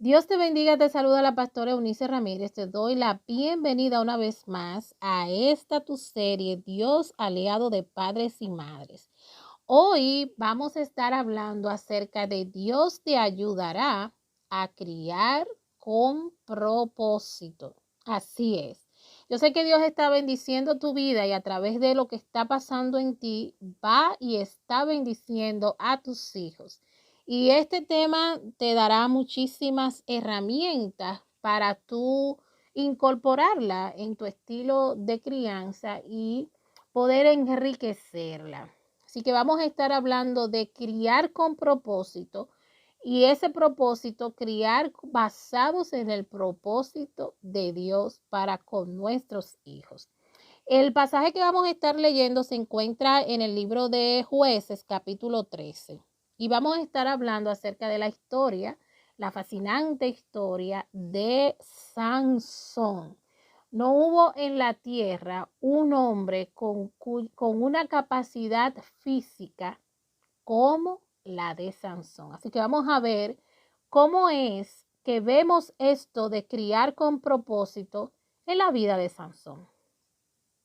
Dios te bendiga, te saluda la pastora Eunice Ramírez. Te doy la bienvenida una vez más a esta tu serie, Dios aliado de padres y madres. Hoy vamos a estar hablando acerca de Dios te ayudará a criar con propósito. Así es. Yo sé que Dios está bendiciendo tu vida y a través de lo que está pasando en ti, va y está bendiciendo a tus hijos. Y este tema te dará muchísimas herramientas para tú incorporarla en tu estilo de crianza y poder enriquecerla. Así que vamos a estar hablando de criar con propósito y ese propósito, criar basados en el propósito de Dios para con nuestros hijos. El pasaje que vamos a estar leyendo se encuentra en el libro de Jueces, capítulo 13. Y vamos a estar hablando acerca de la historia, la fascinante historia de Sansón. No hubo en la tierra un hombre con una capacidad física como la de Sansón. Así que vamos a ver cómo es que vemos esto de criar con propósito en la vida de Sansón.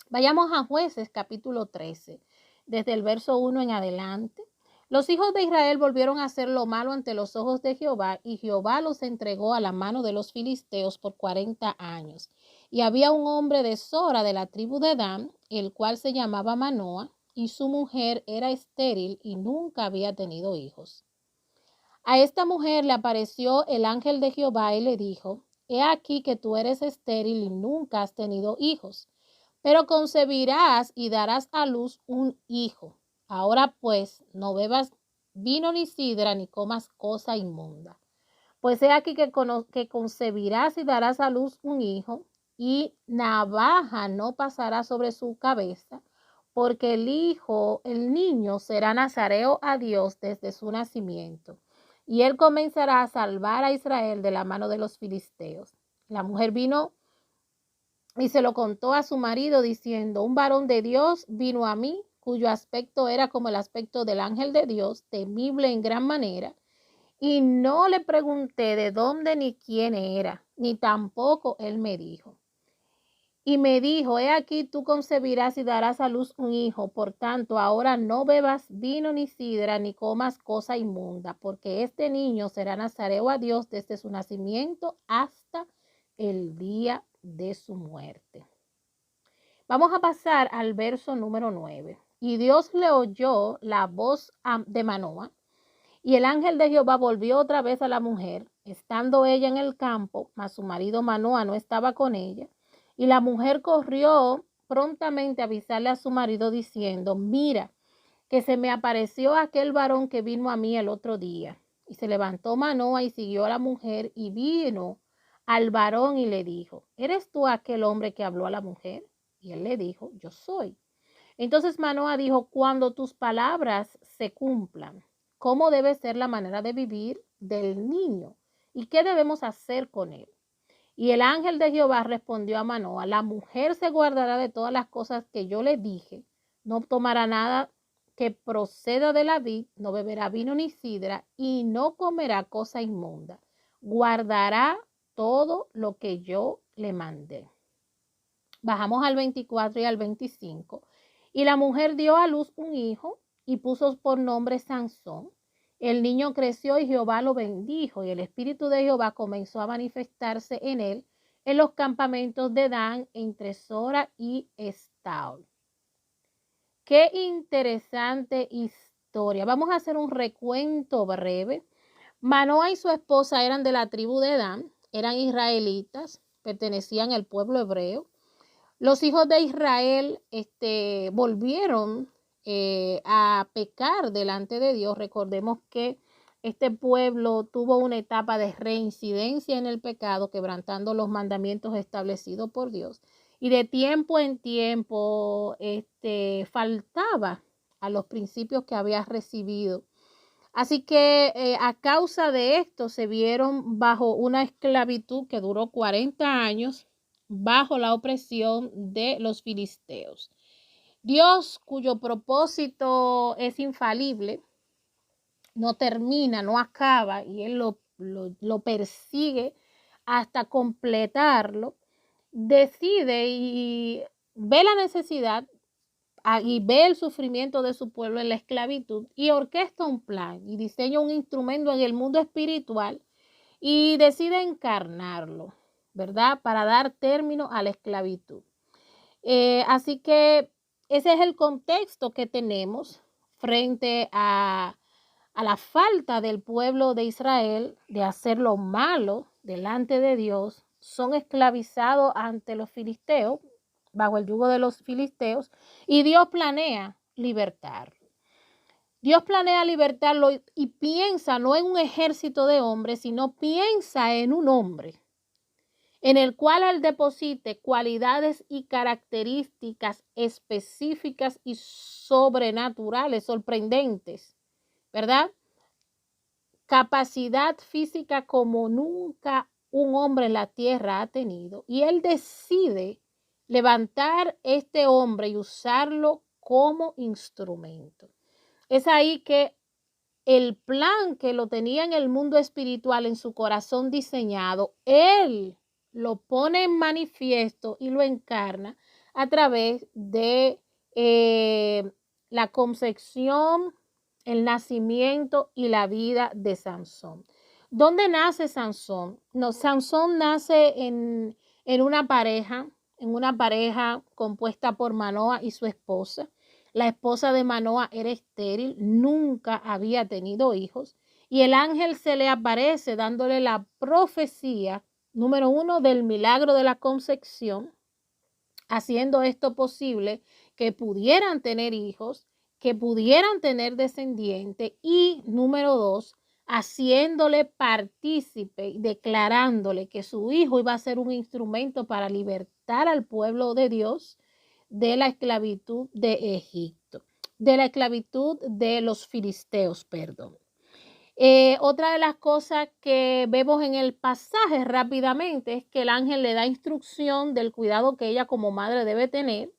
Vayamos a Jueces capítulo 13, desde el verso 1 en adelante. Los hijos de Israel volvieron a hacer lo malo ante los ojos de Jehová, y Jehová los entregó a la mano de los filisteos por 40 años. Y había un hombre de Sora de la tribu de Dan, el cual se llamaba Manoa, y su mujer era estéril y nunca había tenido hijos. A esta mujer le apareció el ángel de Jehová y le dijo: He aquí que tú eres estéril y nunca has tenido hijos, pero concebirás y darás a luz un hijo. Ahora pues, no bebas vino ni sidra, ni comas cosa inmunda. Pues he aquí que concebirás y darás a luz un hijo, y navaja no pasará sobre su cabeza, porque el niño será nazareo a Dios desde su nacimiento, y él comenzará a salvar a Israel de la mano de los filisteos. La mujer vino y se lo contó a su marido diciendo: un varón de Dios vino a mí, cuyo aspecto era como el aspecto del ángel de Dios, temible en gran manera, y no le pregunté de dónde ni quién era, ni tampoco él me dijo. Y me dijo: he aquí tú concebirás y darás a luz un hijo, por tanto ahora no bebas vino ni sidra, ni comas cosa inmunda, porque este niño será nazareo a Dios desde su nacimiento hasta el día de su muerte. Vamos a pasar al verso número 9. Y Dios le oyó la voz de Manoa, y el ángel de Jehová volvió otra vez a la mujer, estando ella en el campo, mas su marido Manoa no estaba con ella. Y la mujer corrió prontamente a avisarle a su marido diciendo: mira, que se me apareció aquel varón que vino a mí el otro día. Y se levantó Manoa y siguió a la mujer, y vino al varón y le dijo: ¿eres tú aquel hombre que habló a la mujer? Y él le dijo: yo soy. Entonces Manoa dijo: cuando tus palabras se cumplan, ¿cómo debe ser la manera de vivir del niño? ¿Y qué debemos hacer con él? Y el ángel de Jehová respondió a Manoa: la mujer se guardará de todas las cosas que yo le dije, no tomará nada que proceda de la vid, no beberá vino ni sidra, y no comerá cosa inmunda. Guardará todo lo que yo le mandé. Bajamos al 24 y al 25. Y la mujer dio a luz un hijo y puso por nombre Sansón. El niño creció y Jehová lo bendijo, y el espíritu de Jehová comenzó a manifestarse en él en los campamentos de Dan, entre Sora y Estaol. Qué interesante historia. Vamos a hacer un recuento breve. Manoa y su esposa eran de la tribu de Dan, eran israelitas, pertenecían al pueblo hebreo. Los hijos de Israel volvieron a pecar delante de Dios. Recordemos que este pueblo tuvo una etapa de reincidencia en el pecado, quebrantando los mandamientos establecidos por Dios. Y de tiempo en tiempo faltaba a los principios que había recibido. Así que a causa de esto se vieron bajo una esclavitud que duró 40 años bajo la opresión de los filisteos. Dios, cuyo propósito es infalible, no termina, no acaba, y Él lo lo persigue hasta completarlo, decide y ve la necesidad y ve el sufrimiento de su pueblo en la esclavitud y orquesta un plan y diseña un instrumento en el mundo espiritual y decide encarnarlo, ¿verdad? Para dar término a la esclavitud. Así que ese es el contexto que tenemos frente a la falta del pueblo de Israel de hacer lo malo delante de Dios. Son esclavizados ante los filisteos, bajo el yugo de los filisteos, y Dios planea libertarlo. Dios planea libertarlo y piensa no en un ejército de hombres, sino piensa en un hombre en el cual él deposite cualidades y características específicas y sobrenaturales, sorprendentes, ¿verdad? Capacidad física como nunca un hombre en la tierra ha tenido. Y él decide levantar este hombre y usarlo como instrumento. Es ahí que el plan que lo tenía en el mundo espiritual, en su corazón diseñado, él lo pone en manifiesto y lo encarna a través de la concepción, el nacimiento y la vida de Sansón. ¿Dónde nace Sansón? No, Sansón nace en una pareja compuesta por Manoa y su esposa. La esposa de Manoa era estéril, nunca había tenido hijos, y el ángel se le aparece dándole la profecía, número 1, del milagro de la concepción, haciendo esto posible, que pudieran tener hijos, que pudieran tener descendientes, y número 2, haciéndole partícipe, declarándole que su hijo iba a ser un instrumento para libertar al pueblo de Dios de la esclavitud de Egipto, de la esclavitud de los filisteos, perdón. Otra de las cosas que vemos en el pasaje rápidamente es que el ángel le da instrucción del cuidado que ella como madre debe tener.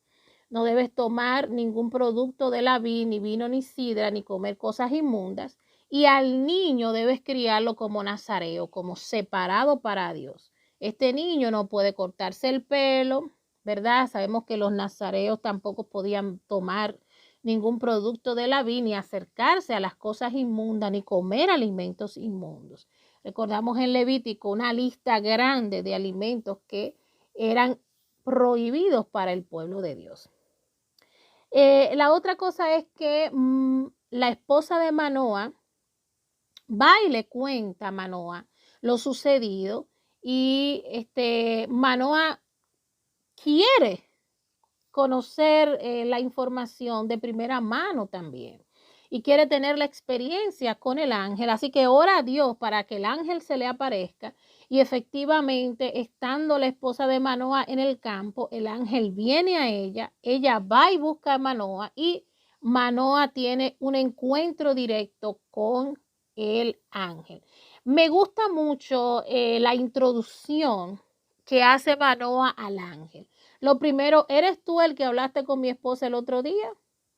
No debes tomar ningún producto de la vid, ni vino, ni sidra, ni comer cosas inmundas. Y al niño debes criarlo como nazareo, como separado para Dios. Este niño no puede cortarse el pelo, ¿verdad? Sabemos que los nazareos tampoco podían tomar ningún producto de la vid, ni acercarse a las cosas inmundas, ni comer alimentos inmundos. Recordamos en Levítico una lista grande de alimentos que eran prohibidos para el pueblo de Dios. La otra cosa es que la esposa de Manoa va y le cuenta a Manoa lo sucedido y Manoa quiere conocer la información de primera mano también y quiere tener la experiencia con el ángel, así que ora a Dios para que el ángel se le aparezca y efectivamente, estando la esposa de Manoa en el campo, el ángel viene a ella va y busca a Manoa y Manoa tiene un encuentro directo con el ángel. Me gusta mucho la introducción que hace Manoa al ángel. Lo primero, ¿eres tú el que hablaste con mi esposa el otro día?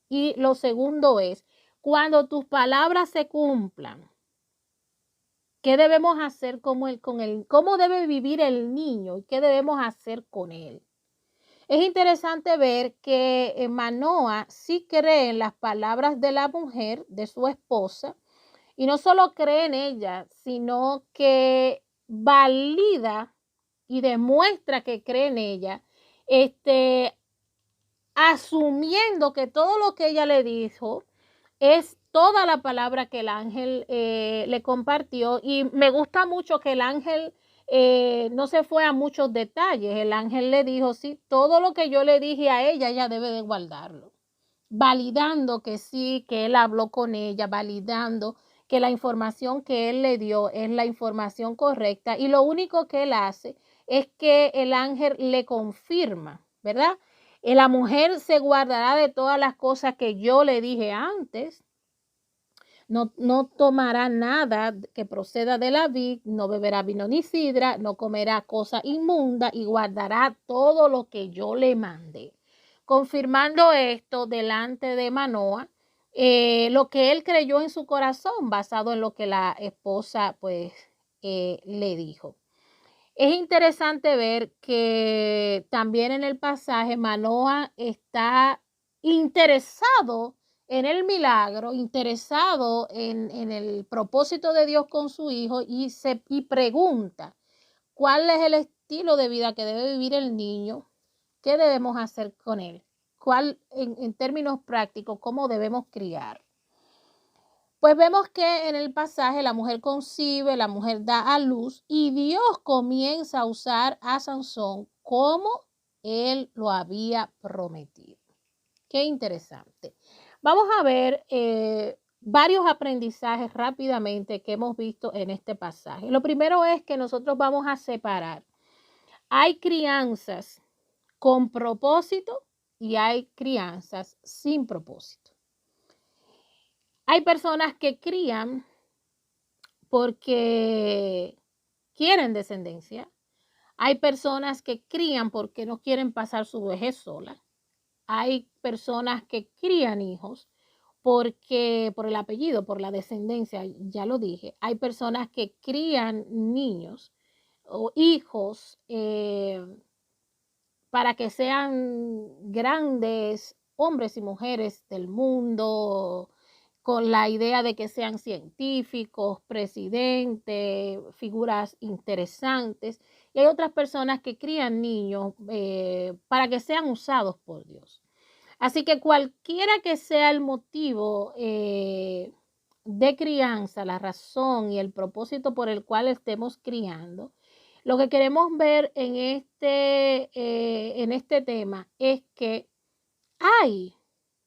Y lo segundo es, cuando tus palabras se cumplan, ¿qué debemos hacer con él? ¿Cómo debe vivir el niño? ¿Y qué debemos hacer con él? Es interesante ver que Manoa sí cree en las palabras de la mujer, de su esposa, y no solo cree en ella, sino que valida y demuestra que cree en ella, asumiendo que todo lo que ella le dijo es toda la palabra que el ángel le compartió. Y me gusta mucho que el ángel no se fue a muchos detalles. El ángel le dijo, sí, todo lo que yo le dije a ella debe de guardarlo. Validando que sí, que él habló con ella, validando que la información que él le dio es la información correcta. Y lo único que él hace es que el ángel le confirma, ¿verdad? La mujer se guardará de todas las cosas que yo le dije antes. No tomará nada que proceda de la vid, no beberá vino ni sidra, no comerá cosa inmunda y guardará todo lo que yo le mandé. Confirmando esto delante de Manoa, lo que él creyó en su corazón, basado en lo que la esposa pues le dijo. Es interesante ver que también en el pasaje Manoa está interesado en el milagro, interesado en el propósito de Dios con su hijo y pregunta, ¿cuál es el estilo de vida que debe vivir el niño? ¿Qué debemos hacer con él? ¿Cuál, en términos prácticos, cómo debemos criar? Pues vemos que en el pasaje la mujer concibe, la mujer da a luz y Dios comienza a usar a Sansón como él lo había prometido. Qué interesante. Vamos a ver varios aprendizajes rápidamente que hemos visto en este pasaje. Lo primero es que nosotros vamos a separar. Hay crianzas con propósito y hay crianzas sin propósito. Hay personas que crían porque quieren descendencia. Hay personas que crían porque no quieren pasar su vejez sola. Hay personas que crían hijos porque por el apellido, por la descendencia, ya lo dije. Hay personas que crían niños o hijos para que sean grandes hombres y mujeres del mundo, con la idea de que sean científicos, presidentes, figuras interesantes. Y hay otras personas que crían niños para que sean usados por Dios. Así que cualquiera que sea el motivo de crianza, la razón y el propósito por el cual estemos criando, lo que queremos ver en este tema es que hay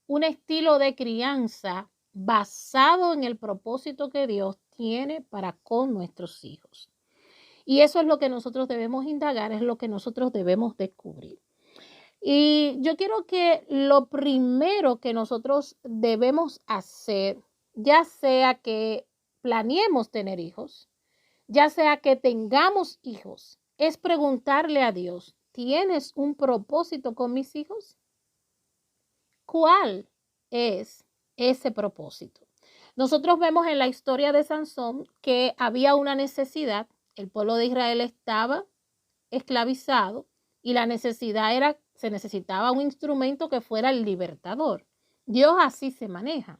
un estilo de crianza basado en el propósito que Dios tiene para con nuestros hijos. Y eso es lo que nosotros debemos indagar, es lo que nosotros debemos descubrir. Y yo quiero que lo primero que nosotros debemos hacer, ya sea que planeemos tener hijos, ya sea que tengamos hijos, es preguntarle a Dios, ¿tienes un propósito con mis hijos? ¿Cuál es ese propósito? Nosotros vemos en la historia de Sansón que había una necesidad, el pueblo de Israel estaba esclavizado y la necesidad era, se necesitaba un instrumento que fuera el libertador. Dios así se maneja.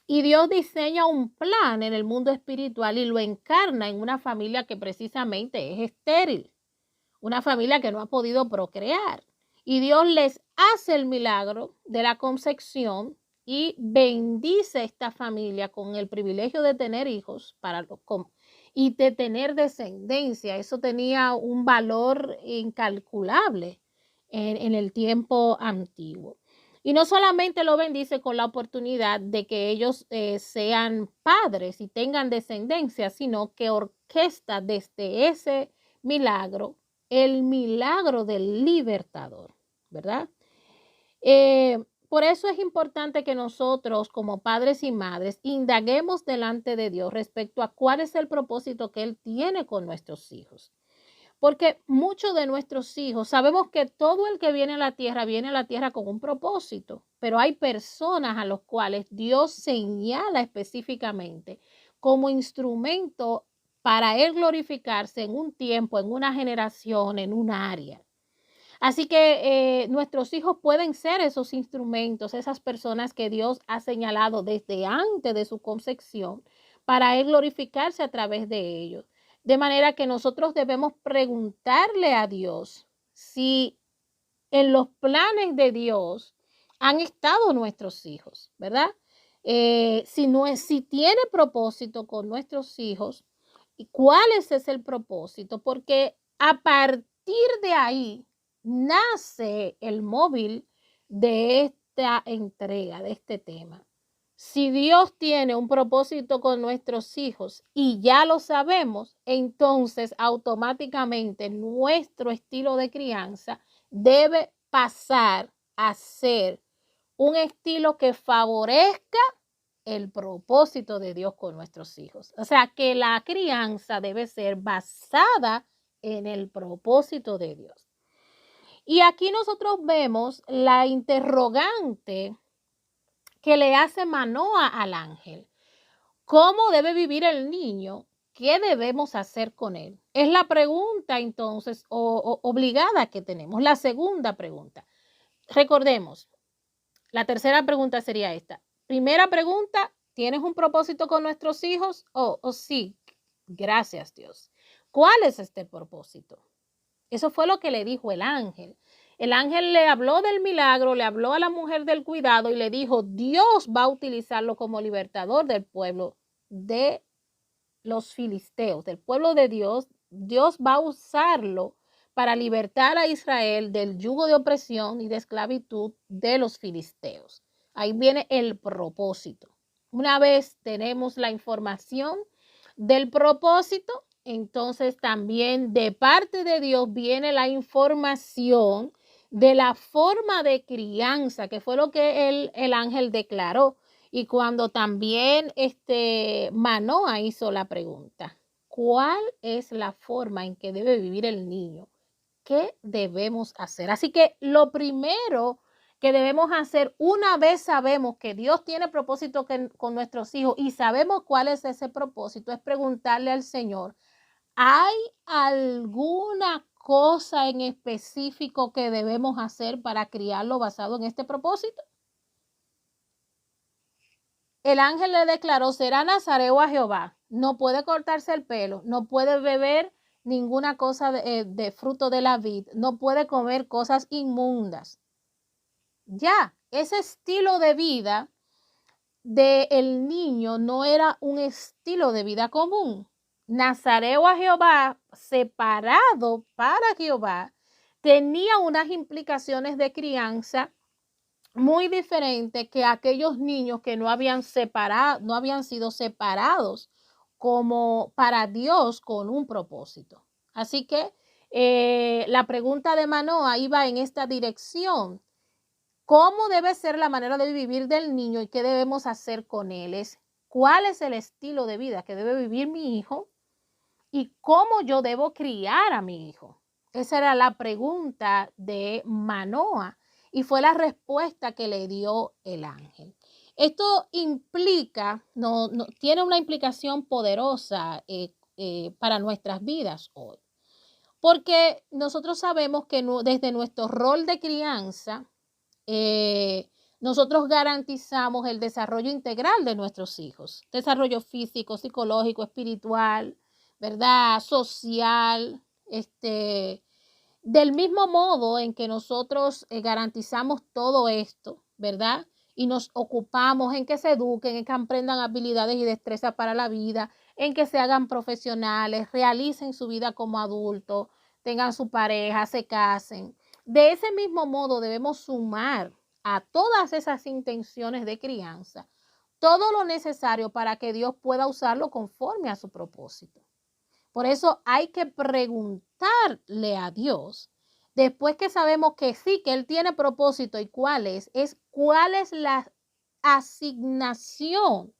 Y Dios diseña un plan en el mundo espiritual y lo encarna en una familia que precisamente es estéril, una familia que no ha podido procrear. Y Dios les hace el milagro de la concepción y bendice esta familia con el privilegio de tener hijos y de tener descendencia. Eso tenía un valor incalculable en el tiempo antiguo. Y no solamente lo bendice con la oportunidad de que ellos sean padres y tengan descendencia, sino que orquesta desde ese milagro el milagro del libertador, ¿verdad? Por eso es importante que nosotros como padres y madres indaguemos delante de Dios respecto a cuál es el propósito que Él tiene con nuestros hijos. Porque muchos de nuestros hijos, sabemos que todo el que viene a la tierra con un propósito, pero hay personas a los cuales Dios señala específicamente como instrumento para Él glorificarse en un tiempo, en una generación, en un área. Así que nuestros hijos pueden ser esos instrumentos, esas personas que Dios ha señalado desde antes de su concepción para Él glorificarse a través de ellos. De manera que nosotros debemos preguntarle a Dios si en los planes de Dios han estado nuestros hijos, ¿verdad? Si tiene propósito con nuestros hijos, ¿y cuál es el propósito? Porque a partir de ahí nace el móvil de esta entrega, de este tema. Si Dios tiene un propósito con nuestros hijos y ya lo sabemos, entonces automáticamente nuestro estilo de crianza debe pasar a ser un estilo que favorezca el propósito de Dios con nuestros hijos. O sea, que la crianza debe ser basada en el propósito de Dios. Y aquí nosotros vemos la interrogante que le hace Manoa al ángel. ¿Cómo debe vivir el niño ¿qué debemos hacer con él? Es la pregunta entonces obligada que tenemos. La segunda pregunta. Recordemos, la tercera pregunta sería esta. Primera pregunta, ¿tienes un propósito con nuestros hijos? Sí, gracias Dios. ¿Cuál es este propósito? Eso fue lo que le dijo el ángel. El ángel le habló del milagro, le habló a la mujer del cuidado y le dijo, Dios va a utilizarlo como libertador del pueblo de los filisteos, del pueblo de Dios. Dios va a usarlo para libertar a Israel del yugo de opresión y de esclavitud de los filisteos. Ahí viene el propósito. Una vez tenemos la información del propósito, entonces también de parte de Dios viene la información de la forma de crianza, que fue lo que el ángel declaró. Y cuando también Manoa hizo la pregunta, ¿cuál es la forma en que debe vivir el niño? ¿Qué debemos hacer? Así que lo primero que debemos hacer, una vez sabemos que Dios tiene propósito con nuestros hijos y sabemos cuál es ese propósito, es preguntarle al Señor, ¿hay alguna cosa en específico que debemos hacer para criarlo basado en este propósito? El ángel le declaró, será nazareo a Jehová, no puede cortarse el pelo, no puede beber ninguna cosa de fruto de la vid, no puede comer cosas inmundas. Ya, ese estilo de vida del niño no era un estilo de vida común. Nazareo a Jehová, separado para Jehová, tenía unas implicaciones de crianza muy diferente que aquellos niños que no habían sido separados como para Dios con un propósito. Así que la pregunta de Manoa iba en esta dirección. ¿Cómo debe ser la manera de vivir del niño y qué debemos hacer con él? ¿Cuál es el estilo de vida que debe vivir mi hijo y cómo yo debo criar a mi hijo? Esa era la pregunta de Manoa y fue la respuesta que le dio el ángel. Esto implica, tiene una implicación poderosa para nuestras vidas hoy, porque nosotros sabemos que desde nuestro rol de crianza, nosotros garantizamos el desarrollo integral de nuestros hijos, desarrollo físico, psicológico, espiritual, ¿verdad? Social, del mismo modo en que nosotros garantizamos todo esto, ¿verdad? Y nos ocupamos en que se eduquen, en que aprendan habilidades y destrezas para la vida, en que se hagan profesionales, realicen su vida como adultos, tengan su pareja, se casen. De ese mismo modo debemos sumar a todas esas intenciones de crianza todo lo necesario para que Dios pueda usarlo conforme a su propósito. Por eso hay que preguntarle a Dios, después que sabemos que sí, que Él tiene propósito y cuál es la asignación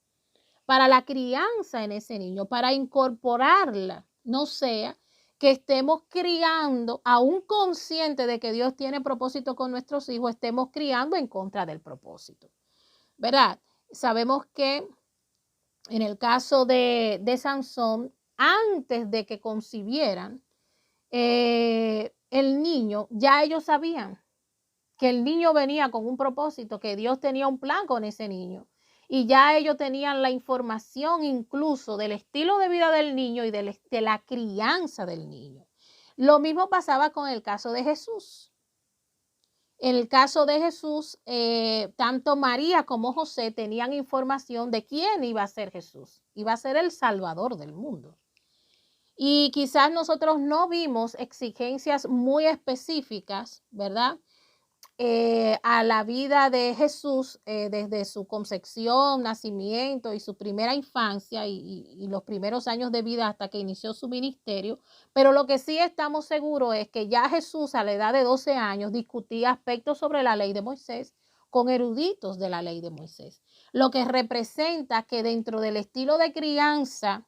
para la crianza en ese niño, para incorporarla, no sea que estemos criando, aún consciente de que Dios tiene propósito con nuestros hijos, estemos criando en contra del propósito, ¿verdad? Sabemos que en el caso de Sansón, antes de que concibieran el niño, ya ellos sabían que el niño venía con un propósito, que Dios tenía un plan con ese niño. Y ya ellos tenían la información incluso del estilo de vida del niño y de la crianza del niño. Lo mismo pasaba con el caso de Jesús. En el caso de Jesús, tanto María como José tenían información de quién iba a ser Jesús. Iba a ser el Salvador del mundo. Y quizás nosotros no vimos exigencias muy específicas, ¿verdad? A la vida de Jesús desde su concepción, nacimiento y su primera infancia y los primeros años de vida hasta que inició su ministerio. Pero lo que sí estamos seguros es que ya Jesús a la edad de 12 años discutía aspectos sobre la ley de Moisés con eruditos de la ley de Moisés, lo que representa que dentro del estilo de crianza,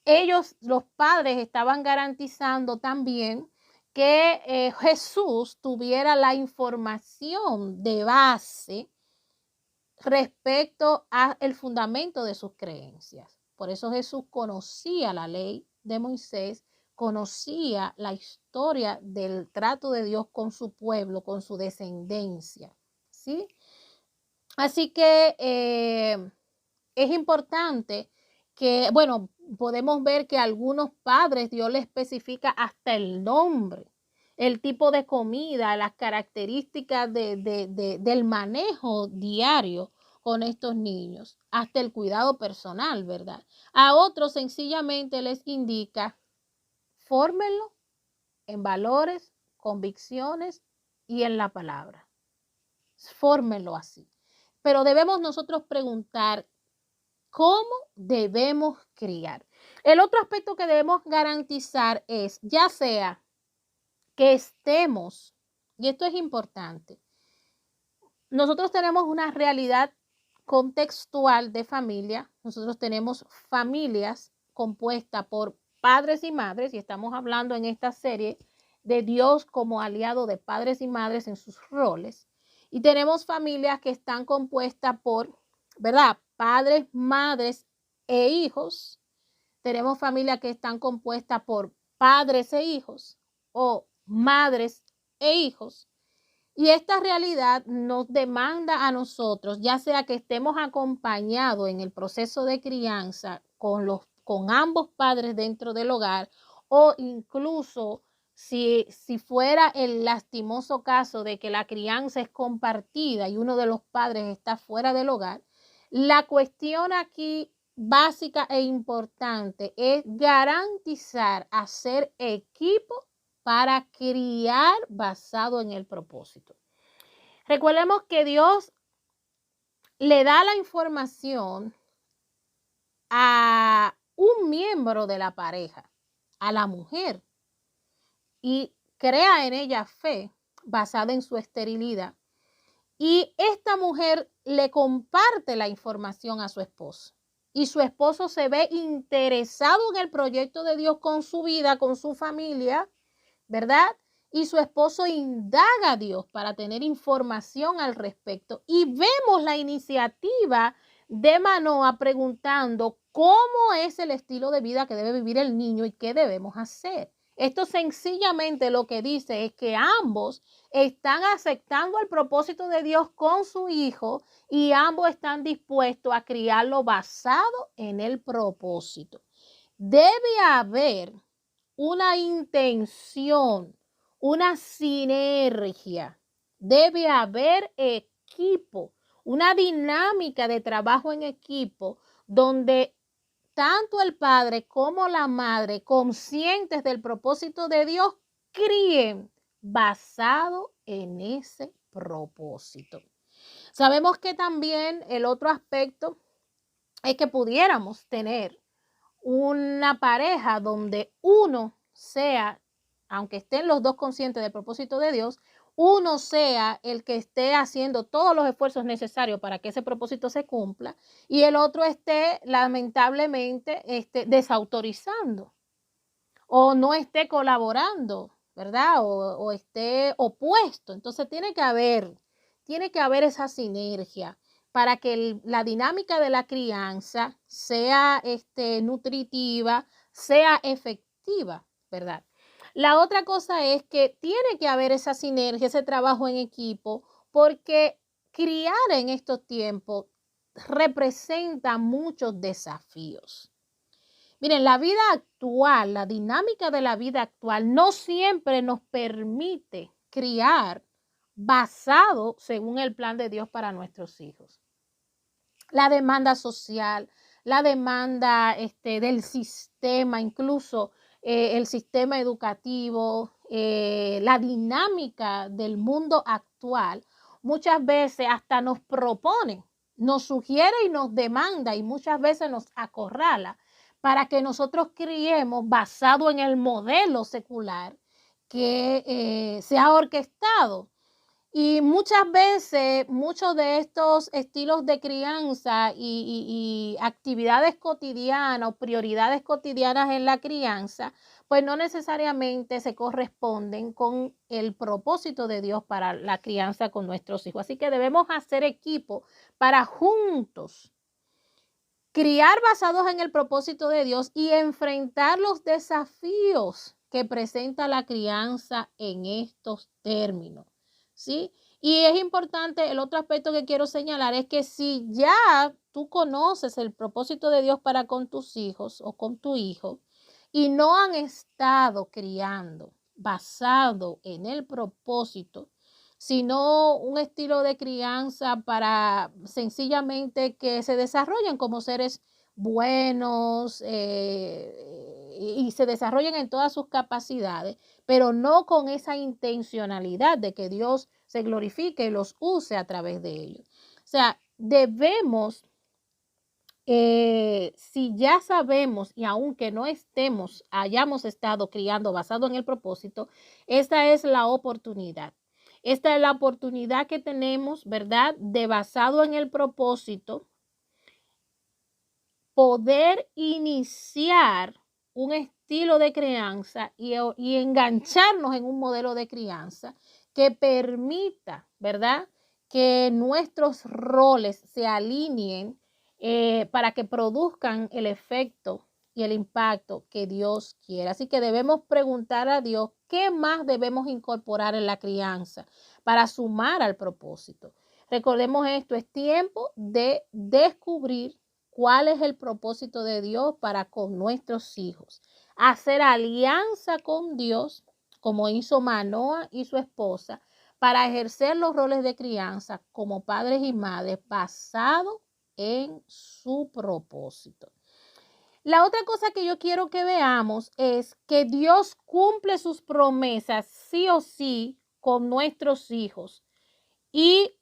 ellos, los padres, estaban garantizando también que Jesús tuviera la información de base respecto al fundamento de sus creencias. Por eso Jesús conocía la ley de Moisés, conocía la historia del trato de Dios con su pueblo, con su descendencia, ¿sí? Así que es importante que, bueno, podemos ver que a algunos padres Dios les especifica hasta el nombre, el tipo de comida, las características del manejo diario con estos niños, hasta el cuidado personal, ¿verdad? A otros sencillamente les indica, fórmenlo en valores, convicciones y en la palabra. Fórmenlo así. Pero debemos nosotros preguntar, ¿cómo debemos criar? El otro aspecto que debemos garantizar es, ya sea que estemos, y esto es importante, nosotros tenemos una realidad contextual de familia, nosotros tenemos familias compuestas por padres y madres, y estamos hablando en esta serie de Dios como aliado de padres y madres en sus roles, y tenemos familias que están compuestas por, ¿verdad?, padres, madres e hijos. Tenemos familias que están compuestas por padres e hijos o madres e hijos. Y esta realidad nos demanda a nosotros, ya sea que estemos acompañados en el proceso de crianza con ambos padres dentro del hogar, o incluso si fuera el lastimoso caso de que la crianza es compartida y uno de los padres está fuera del hogar, la cuestión aquí básica e importante es garantizar hacer equipo para criar basado en el propósito. Recordemos que Dios le da la información a un miembro de la pareja, a la mujer, y crea en ella fe basada en su esterilidad. Y esta mujer le comparte la información a su esposo. Y su esposo se ve interesado en el proyecto de Dios con su vida, con su familia, ¿verdad? Y su esposo indaga a Dios para tener información al respecto. Y vemos la iniciativa de Manoa preguntando cómo es el estilo de vida que debe vivir el niño y qué debemos hacer. Esto sencillamente lo que dice es que ambos están aceptando el propósito de Dios con su hijo y ambos están dispuestos a criarlo basado en el propósito. Debe haber una intención, una sinergia. Debe haber equipo, una dinámica de trabajo en equipo donde tanto el padre como la madre, conscientes del propósito de Dios, críen basado en ese propósito. Sabemos que también el otro aspecto es que pudiéramos tener una pareja donde uno sea, aunque estén los dos conscientes del propósito de Dios, uno sea el que esté haciendo todos los esfuerzos necesarios para que ese propósito se cumpla y el otro esté lamentablemente desautorizando o no esté colaborando, ¿verdad? O esté opuesto. Entonces tiene que haber esa sinergia para que la dinámica de la crianza sea nutritiva, sea efectiva, ¿verdad? La otra cosa es que tiene que haber esa sinergia, ese trabajo en equipo, porque criar en estos tiempos representa muchos desafíos. Miren, la vida actual, la dinámica de la vida actual no siempre nos permite criar basado según el plan de Dios para nuestros hijos. La demanda social, la demanda del sistema, incluso el sistema educativo, la dinámica del mundo actual, muchas veces hasta nos propone, nos sugiere y nos demanda y muchas veces nos acorrala para que nosotros criemos basado en el modelo secular que se ha orquestado. Y muchas veces, muchos de estos estilos de crianza y actividades cotidianas o prioridades cotidianas en la crianza, pues no necesariamente se corresponden con el propósito de Dios para la crianza con nuestros hijos. Así que debemos hacer equipo para juntos criar basados en el propósito de Dios y enfrentar los desafíos que presenta la crianza en estos términos, ¿sí? Y es importante, el otro aspecto que quiero señalar es que si ya tú conoces el propósito de Dios para con tus hijos o con tu hijo y no han estado criando basado en el propósito, sino un estilo de crianza para sencillamente que se desarrollen como seres buenos y se desarrollen en todas sus capacidades, pero no con esa intencionalidad de que Dios se glorifique y los use a través de ellos. O sea, debemos, si ya sabemos y aunque no hayamos estado criando basado en el propósito, esta es la oportunidad. Esta es la oportunidad que tenemos, ¿verdad? De basado en el propósito, poder iniciar un estilo de crianza y engancharnos en un modelo de crianza que permita, ¿verdad? Que nuestros roles se alineen para que produzcan el efecto y el impacto que Dios quiere. Así que debemos preguntar a Dios qué más debemos incorporar en la crianza para sumar al propósito. Recordemos esto, es tiempo de descubrir cuál es el propósito de Dios para con nuestros hijos. Hacer alianza con Dios, como hizo Manoah y su esposa, para ejercer los roles de crianza como padres y madres basado en su propósito. La otra cosa que yo quiero que veamos es que Dios cumple sus promesas sí o sí con nuestros hijos. Y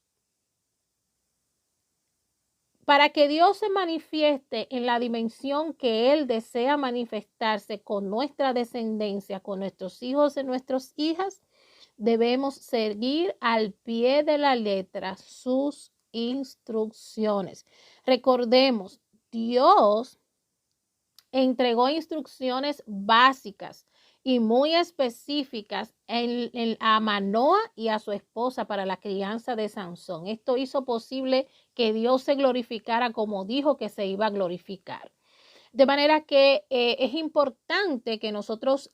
para que Dios se manifieste en la dimensión que Él desea manifestarse con nuestra descendencia, con nuestros hijos y nuestras hijas, debemos seguir al pie de la letra sus instrucciones. Recordemos, Dios entregó instrucciones básicas y muy específicas a Manoah y a su esposa para la crianza de Sansón. Esto hizo posible que Dios se glorificara como dijo que se iba a glorificar. De manera que es importante que nosotros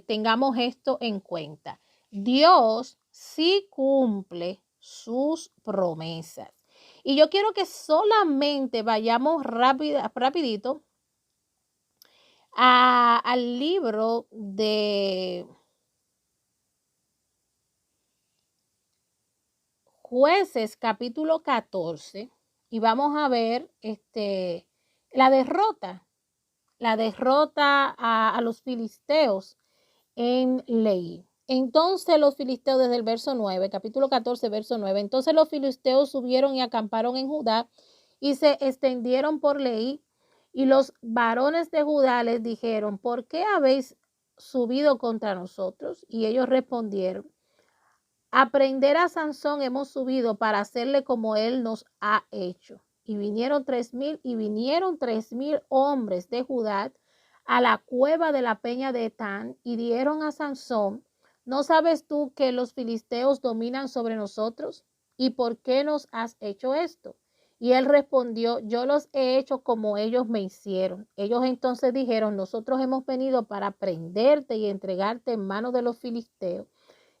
tengamos esto en cuenta. Dios sí cumple sus promesas. Y yo quiero que solamente vayamos rapidito al libro de Jueces capítulo 14 y vamos a ver la derrota a los filisteos en Lehi. Entonces los filisteos, desde el verso 9, capítulo 14, verso 9, entonces los filisteos subieron y acamparon en Judá y se extendieron por Lehi. Y los varones de Judá les dijeron, ¿por qué habéis subido contra nosotros? Y ellos respondieron, a prender a Sansón hemos subido para hacerle como él nos ha hecho. Y vinieron 3,000 hombres de Judá a la cueva de la peña de Etán y dieron a Sansón, ¿no sabes tú que los filisteos dominan sobre nosotros? ¿Y por qué nos has hecho esto? Y él respondió, yo los he hecho como ellos me hicieron. Ellos entonces dijeron, nosotros hemos venido para prenderte y entregarte en manos de los filisteos.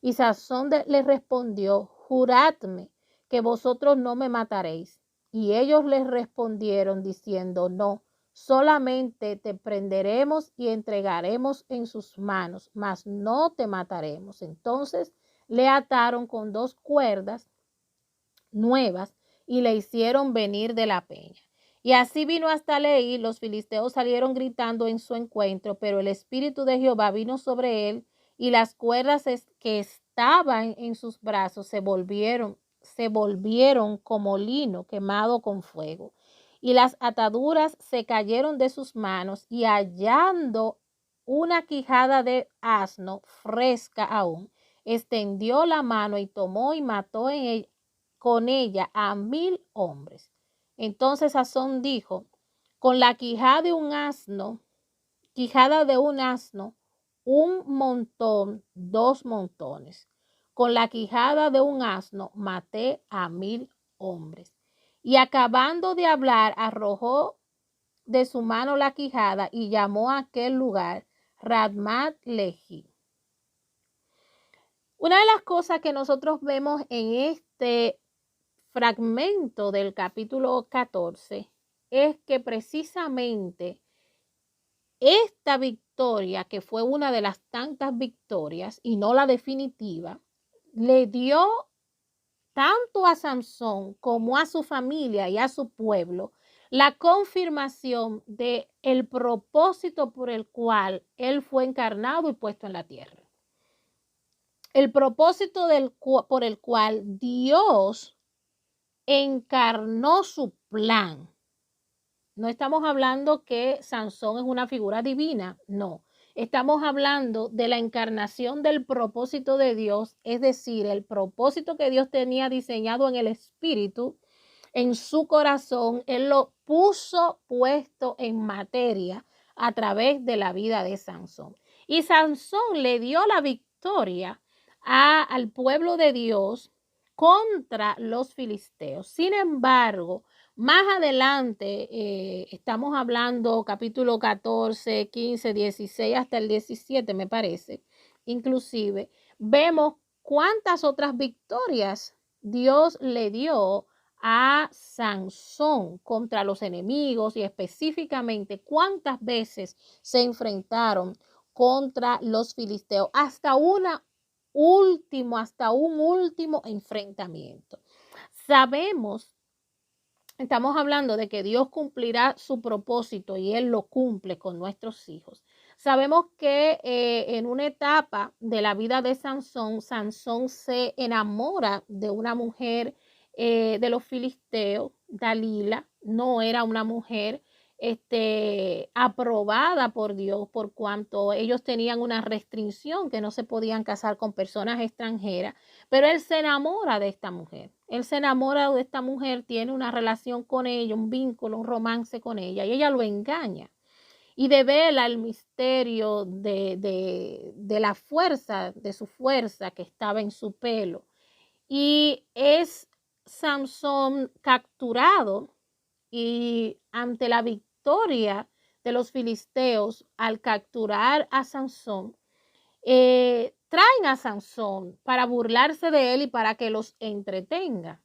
Y Sansón les respondió, juradme que vosotros no me mataréis. Y ellos les respondieron diciendo, no, solamente te prenderemos y entregaremos en sus manos, mas no te mataremos. Entonces le ataron con 2 cuerdas nuevas y le hicieron venir de la peña. Y así vino hasta Lehi, los filisteos salieron gritando en su encuentro, pero el espíritu de Jehová vino sobre él y las cuerdas que estaban en sus brazos se volvieron como lino quemado con fuego. Y las ataduras se cayeron de sus manos y hallando una quijada de asno fresca aún, extendió la mano y tomó y mató con ella a 1,000 hombres. Entonces Sansón dijo, con la quijada de un asno, un montón, 2 montones. Con la quijada de un asno maté a 1,000 hombres. Y acabando de hablar, arrojó de su mano la quijada y llamó a aquel lugar Ramat Lehi. Una de las cosas que nosotros vemos en este fragmento del capítulo 14 es que precisamente esta victoria, que fue una de las tantas victorias y no la definitiva, le dio tanto a Sansón como a su familia y a su pueblo la confirmación de el propósito por el cual él fue encarnado y puesto en la tierra. El propósito por el cual Dios encarnó su plan. No estamos hablando que Sansón es una figura divina, no. Estamos hablando de la encarnación del propósito de Dios, es decir, el propósito que Dios tenía diseñado en el espíritu, en su corazón, Él lo puesto en materia a través de la vida de Sansón. Y Sansón le dio la victoria al pueblo de Dios contra los filisteos. Sin embargo, más adelante, estamos hablando capítulo 14, 15, 16 hasta el 17, me parece, inclusive, vemos cuántas otras victorias Dios le dio a Sansón contra los enemigos y específicamente cuántas veces se enfrentaron contra los filisteos hasta un último enfrentamiento. Estamos hablando de que Dios cumplirá su propósito y Él lo cumple con nuestros hijos. Sabemos que en una etapa de la vida de Sansón, Sansón se enamora de una mujer de los filisteos, Dalila. No era una mujer aprobada por Dios, por cuanto ellos tenían una restricción que no se podían casar con personas extranjeras, pero él se enamora de esta mujer. Él se enamora de esta mujer, tiene una relación con ella, un vínculo, un romance con ella, y ella lo engaña. Y devela el misterio de la fuerza, de su fuerza que estaba en su pelo. Y es Sansón capturado y ante la victoria de los filisteos al capturar a Sansón, traen a Sansón para burlarse de él y para que los entretenga.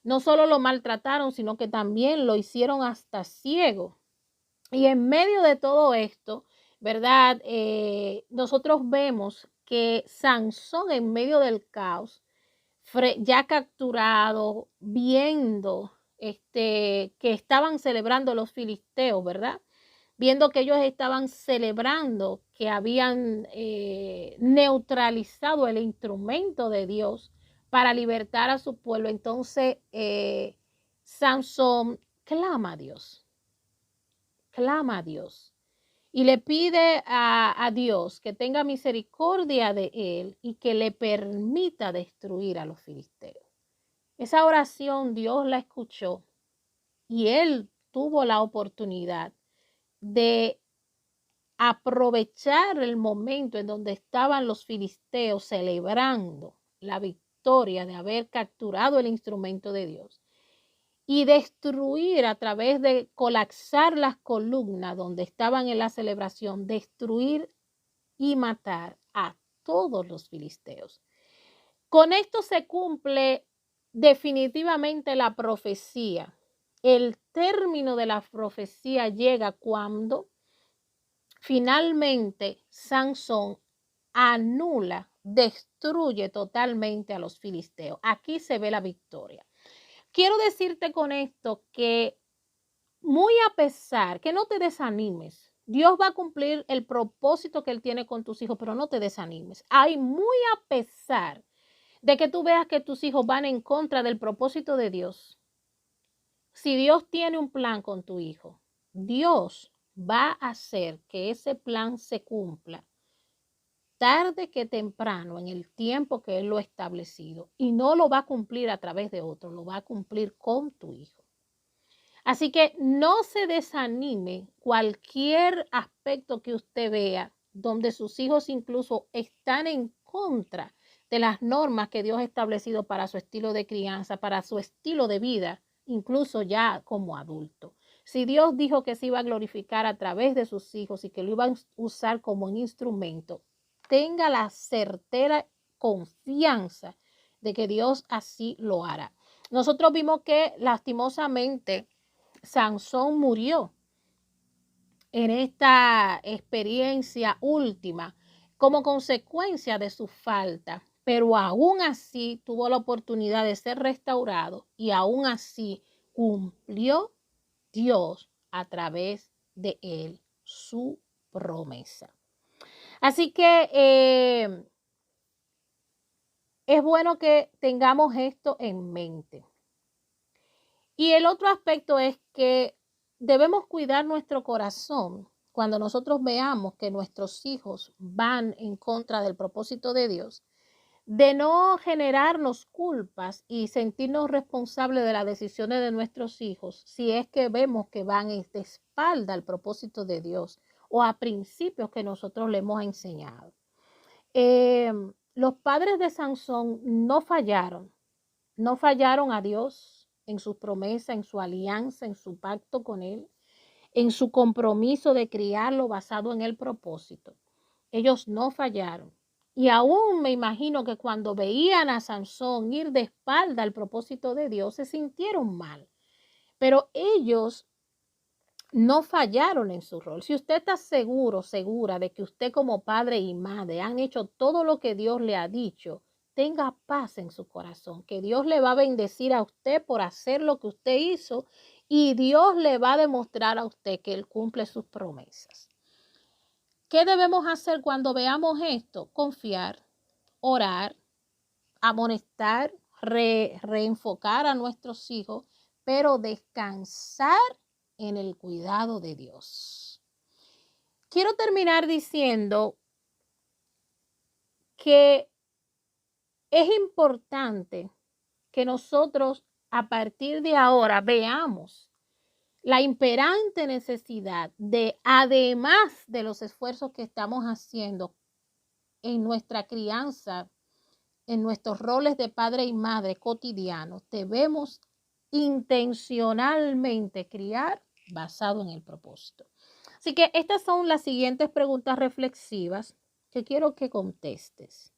No solo lo maltrataron, sino que también lo hicieron hasta ciego. Y en medio de todo esto, ¿verdad? Nosotros vemos que Sansón en medio del caos, ya capturado, viendo que estaban celebrando los filisteos, ¿verdad? Viendo que ellos estaban celebrando que habían neutralizado el instrumento de Dios para libertar a su pueblo. Entonces, Sansón clama a Dios y le pide a Dios que tenga misericordia de él y que le permita destruir a los filisteos. Esa oración Dios la escuchó y él tuvo la oportunidad de aprovechar el momento en donde estaban los filisteos celebrando la victoria de haber capturado el instrumento de Dios y destruir a través de colapsar las columnas donde estaban en la celebración, destruir y matar a todos los filisteos. Con esto se cumple definitivamente la profecía. El término de la profecía llega cuando finalmente Sansón anula, destruye totalmente a los filisteos. Aquí se ve la victoria. Quiero decirte con esto que muy a pesar, que no te desanimes. Dios va a cumplir el propósito que Él tiene con tus hijos, pero no te desanimes. Hay muy a pesar de que tú veas que tus hijos van en contra del propósito de Dios. Si Dios tiene un plan con tu hijo, Dios va a hacer que ese plan se cumpla tarde que temprano, en el tiempo que Él lo ha establecido, y no lo va a cumplir a través de otro, lo va a cumplir con tu hijo. Así que no se desanime cualquier aspecto que usted vea donde sus hijos incluso están en contra de las normas que Dios ha establecido para su estilo de crianza, para su estilo de vida, incluso ya como adulto. Si Dios dijo que se iba a glorificar a través de sus hijos y que lo iban a usar como un instrumento, tenga la certera confianza de que Dios así lo hará. Nosotros vimos que lastimosamente Sansón murió en esta experiencia última como consecuencia de su falta, pero aún así tuvo la oportunidad de ser restaurado y aún así cumplió Dios a través de él su promesa. Así que es bueno que tengamos esto en mente. Y el otro aspecto es que debemos cuidar nuestro corazón cuando nosotros veamos que nuestros hijos van en contra del propósito de Dios, de no generarnos culpas y sentirnos responsables de las decisiones de nuestros hijos si es que vemos que van de espalda al propósito de Dios o a principios que nosotros le hemos enseñado. Los padres de Sansón no fallaron a Dios en su promesa, en su alianza, en su pacto con él, en su compromiso de criarlo basado en el propósito. Ellos no fallaron. Y aún me imagino que cuando veían a Sansón ir de espalda al propósito de Dios, se sintieron mal. Pero ellos no fallaron en su rol. Si usted está seguro, segura de que usted como padre y madre han hecho todo lo que Dios le ha dicho, tenga paz en su corazón, que Dios le va a bendecir a usted por hacer lo que usted hizo y Dios le va a demostrar a usted que Él cumple sus promesas. ¿Qué debemos hacer cuando veamos esto? Confiar, orar, amonestar, reenfocar a nuestros hijos, pero descansar en el cuidado de Dios. Quiero terminar diciendo que es importante que nosotros a partir de ahora veamos la imperante necesidad de, además de los esfuerzos que estamos haciendo en nuestra crianza, en nuestros roles de padre y madre cotidianos, debemos intencionalmente criar basado en el propósito. Así que estas son las siguientes preguntas reflexivas que quiero que contestes.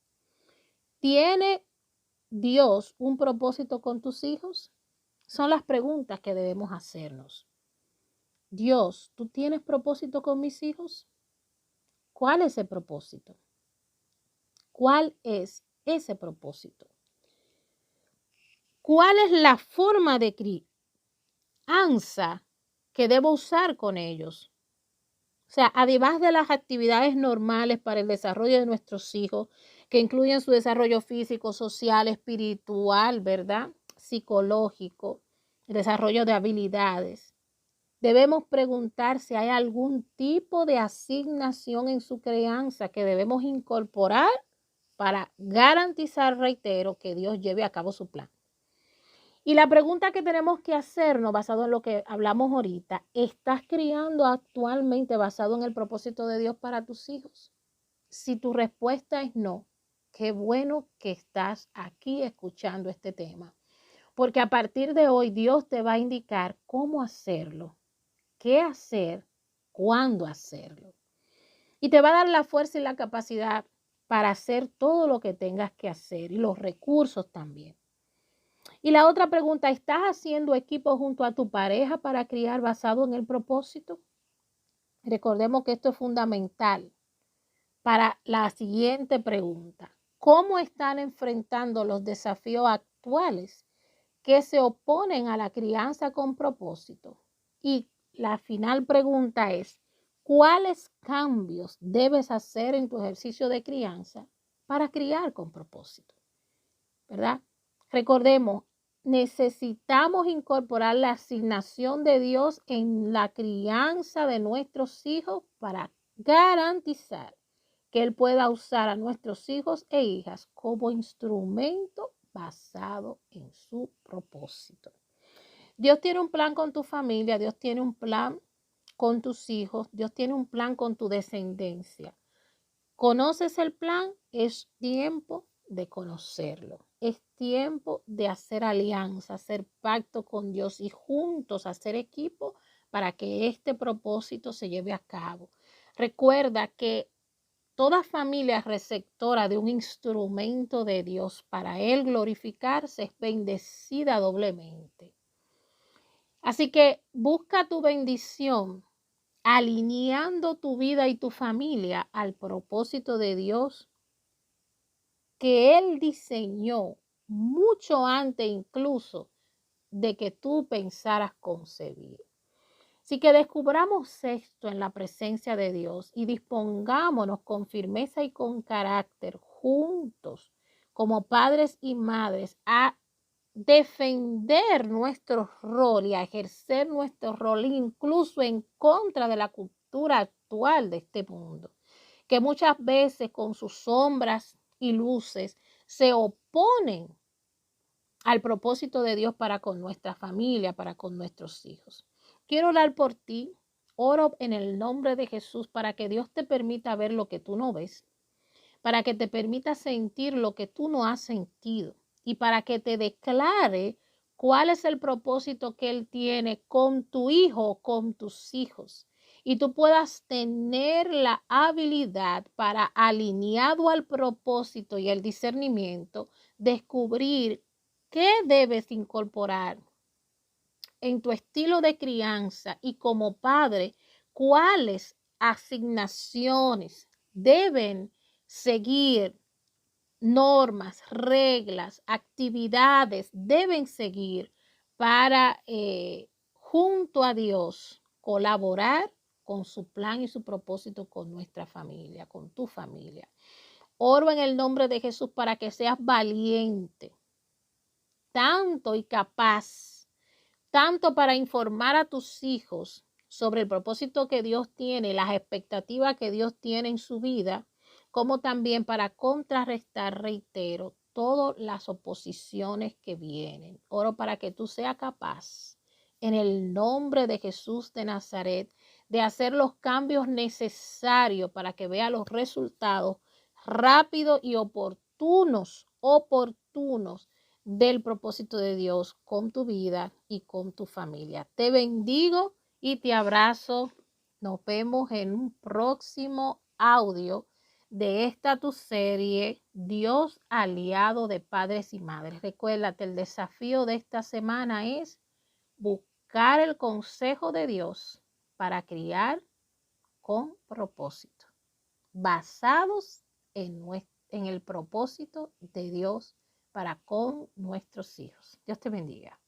¿Tiene Dios un propósito con tus hijos? Son las preguntas que debemos hacernos. Dios, ¿tú tienes propósito con mis hijos? ¿Cuál es el propósito? ¿Cuál es ese propósito? ¿Cuál es la forma de crianza que debo usar con ellos? O sea, además de las actividades normales para el desarrollo de nuestros hijos, que incluyen su desarrollo físico, social, espiritual, ¿verdad? Psicológico, el desarrollo de habilidades. Debemos preguntar si hay algún tipo de asignación en su crianza que debemos incorporar para garantizar, reitero, que Dios lleve a cabo su plan. Y la pregunta que tenemos que hacernos, basado en lo que hablamos ahorita, ¿estás criando actualmente basado en el propósito de Dios para tus hijos? Si tu respuesta es no, qué bueno que estás aquí escuchando este tema. Porque a partir de hoy Dios te va a indicar cómo hacerlo, qué hacer, cuándo hacerlo. Y te va a dar la fuerza y la capacidad para hacer todo lo que tengas que hacer y los recursos también. Y la otra pregunta, ¿estás haciendo equipo junto a tu pareja para criar basado en el propósito? Recordemos que esto es fundamental para la siguiente pregunta. ¿Cómo están enfrentando los desafíos actuales que se oponen a la crianza con propósito? Y la final pregunta es, ¿cuáles cambios debes hacer en tu ejercicio de crianza para criar con propósito? ¿Verdad? Recordemos, necesitamos incorporar la asignación de Dios en la crianza de nuestros hijos para garantizar que Él pueda usar a nuestros hijos e hijas como instrumento basado en su propósito. Dios tiene un plan con tu familia, Dios tiene un plan con tus hijos, Dios tiene un plan con tu descendencia. ¿Conoces el plan? Es tiempo de conocerlo. Es tiempo de hacer alianza, hacer pacto con Dios y juntos hacer equipo para que este propósito se lleve a cabo. Recuerda que toda familia receptora de un instrumento de Dios para Él glorificarse es bendecida doblemente. Así que busca tu bendición alineando tu vida y tu familia al propósito de Dios que Él diseñó mucho antes incluso de que tú pensaras concebir. Así que descubramos esto en la presencia de Dios y dispongámonos con firmeza y con carácter juntos como padres y madres a defender nuestro rol y a ejercer nuestro rol incluso en contra de la cultura actual de este mundo, que muchas veces con sus sombras y luces se oponen al propósito de Dios para con nuestra familia, para con nuestros hijos. Quiero orar por ti. Oro en el nombre de Jesús para que Dios te permita ver lo que tú no ves, para que te permita sentir lo que tú no has sentido y para que te declare cuál es el propósito que Él tiene con tu hijo o con tus hijos. Y tú puedas tener la habilidad para, alineado al propósito y el discernimiento, descubrir qué debes incorporar en tu estilo de crianza y como padre, cuáles asignaciones deben seguir, normas, reglas, actividades deben seguir para junto a Dios colaborar con su plan y su propósito con nuestra familia, con tu familia. Oro en el nombre de Jesús para que seas valiente, tanto y capaz, tanto para informar a tus hijos sobre el propósito que Dios tiene, las expectativas que Dios tiene en su vida, como también para contrarrestar, reitero, todas las oposiciones que vienen. Oro para que tú seas capaz, en el nombre de Jesús de Nazaret, de hacer los cambios necesarios para que vea los resultados rápidos y oportunos del propósito de Dios con tu vida y con tu familia. Te bendigo y te abrazo. Nos vemos en un próximo audio de esta tu serie, Dios aliado de padres y madres. Recuérdate, el desafío de esta semana es buscar el consejo de Dios para criar con propósito, basados en el propósito de Dios para con nuestros hijos. Dios te bendiga.